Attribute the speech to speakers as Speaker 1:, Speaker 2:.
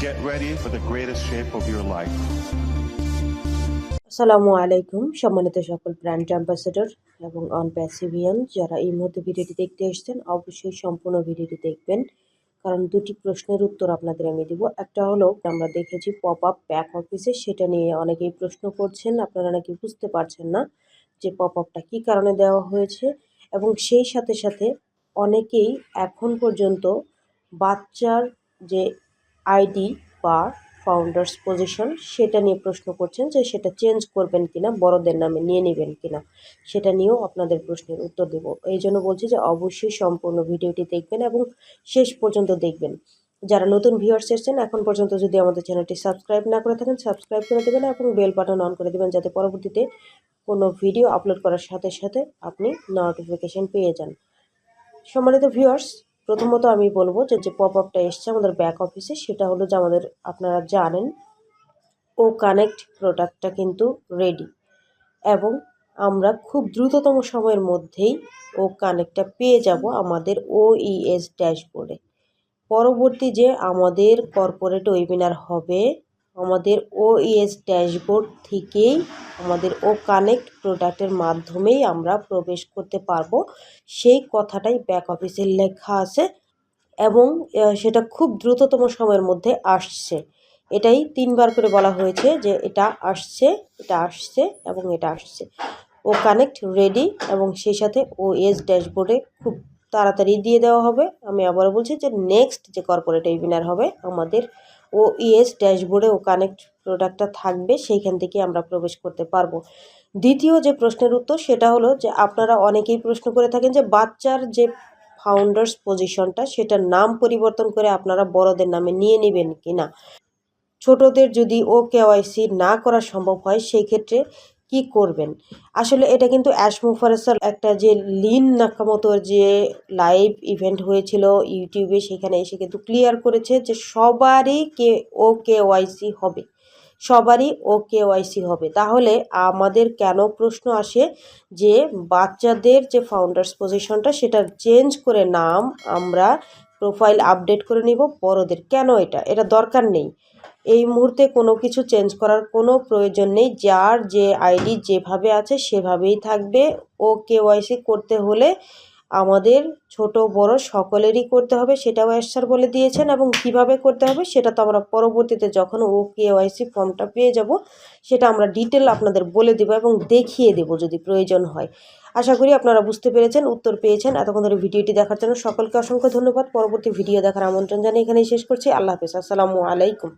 Speaker 1: Get ready for the greatest shape of your life.
Speaker 2: আসসালামু আলাইকুম সম্মানিত সকল ব্র্যান্ড অ্যাম্বাসেডর এবং অনপ্যাসিভিয়ান যারা এই মুহূর্তে ভিডিওটি দেখতে এসেছেন অবশ্যই সম্পূর্ণ ভিডিওটি দেখবেন, কারণ দুটি প্রশ্নের উত্তর আপনাদের আমি দিব। একটা হলো আমরা দেখেছি পপ আপ ব্যাক অফিসে, সেটা নিয়ে অনেকেই প্রশ্ন করছেন, আপনারা নাকি বুঝতে পারছেন না যে পপ আপটা কী কারণে দেওয়া হয়েছে, এবং সেই সাথে সাথে অনেকেই এখন পর্যন্ত বাচ্চার যে আইডি বা ফাউন্ডার্স পজিশন সেটা নিয়ে প্রশ্ন করছেন যে সেটা চেঞ্জ করবেন কিনা, বড়দের নামে নিয়ে নেবেন কিনা, সেটা নিয়েও আপনাদের প্রশ্নের উত্তর দেব। এই জন্য বলছি যে অবশ্যই সম্পূর্ণ ভিডিওটি দেখবেন এবং শেষ পর্যন্ত দেখবেন। যারা নতুন ভিউয়ার্স এসেছেন এখন পর্যন্ত যদি আমাদের চ্যানেলটি সাবস্ক্রাইব না করে থাকেন সাবস্ক্রাইব করে দেবেন এবং বেল বাটন অন করে দেবেন, যাতে পরবর্তীতে কোনো ভিডিও আপলোড করার সাথে সাথে আপনি নোটিফিকেশন পেয়ে যান। সম্মানিত ভিউয়ার্স, প্রথমত আমি বলবো যে পপ আপটা এসছে আমাদের ব্যাক অফিসে, সেটা হলো যে আমাদের আপনারা জানেন O-Connect প্রোডাক্টটা কিন্তু রেডি, এবং আমরা খুব দ্রুততম সময়ের মধ্যেই O-Connectটা পেয়ে যাব আমাদের OES ড্যাশবোর্ডে। পরবর্তী যে আমাদের কর্পোরেট ওয়েবিনার হবে, আমাদের OES ড্যাশবোর্ড থেকেই আমাদের O-Connect প্রোডাক্টের মাধ্যমেই আমরা প্রবেশ করতে পারবো, সেই কথাটাই ব্যাক অফিসে লেখা আছে এবং সেটা খুব দ্রুততম সময়ের মধ্যে আসছে। এটাই 3 বার করে বলা হয়েছে যে এটা আসছে, এটা আসছে এবং এটা আসছে। O-Connect রেডি এবং সেই সাথে OES ড্যাশবোর্ডে খুব তাড়াতাড়ি দিয়ে দেওয়া হবে। আমি আবারও বলছি যে নেক্সট যে কর্পোরেট ওয়েবিনার হবে আমাদের OES ড্যাশবোর্ডে O-Connect প্রোডাক্টটা থাকবে, সেইখান থেকে আমরা প্রবেশ করতে পারবো। দ্বিতীয় যে প্রশ্নের উত্তর সেটা হলো যে আপনারা অনেকেই প্রশ্ন করে থাকেন যে বাচ্চার যে ফাউন্ডার্স পজিশনটা সেটার নাম পরিবর্তন করে আপনারা বড়দের নামে নিয়ে নেবেন কিনা, ছোটদের যদি OKYC না করা সম্ভব হয় সেই ক্ষেত্রে কি করবেন। আসলে এটা কিন্তু অ্যাশমুফারেসার একটা যে লিন নাকামোতোর যে লাইভ ইভেন্ট হয়েছিল ইউটিউবে, সেখানে এসে কিন্তু ক্লিয়ার করেছে যে সবারই OKYC হবে, সবারই OKYC হবে। তাহলে আমাদের কেন প্রশ্ন আসে যে বাচ্চাদের যে ফাউন্ডার্স পজিশনটা সেটা চেঞ্জ করে নাম আমরা প্রোফাইল আপডেট করে নিব বড়দের, কেন এটা দরকার নেই। এই মুহূর্তে কোনো কিছু চেঞ্জ করার কোনো প্রয়োজন নেই, যার যে আইডি যেভাবে আছে সেভাবেই থাকবে। OKYC করতে হলে আমাদের ছোট বড় সকলেরই করতে হবে, সেটাও স্যার বলে দিয়েছেন, এবং কিভাবে করতে হবে সেটা তো আমরা পরবর্তীতে যখন OKYC ফর্মটা পেয়ে যাব সেটা আমরা ডিটেল আপনাদের বলে দেব এবং দেখিয়ে দেব যদি প্রয়োজন হয়। আশা করি আপনারা বুঝতে পেরেছেন, উত্তর পেয়েছেন। এতক্ষণ ধরে ভিডিওটি দেখার জন্য সকলকে অসংখ্য ধন্যবাদ। পরবর্তী ভিডিও দেখার আমন্ত্রণ জানিয়ে এখানেই শেষ করছি। আল্লাহ হাফেজ, আসসালামু আলাইকুম।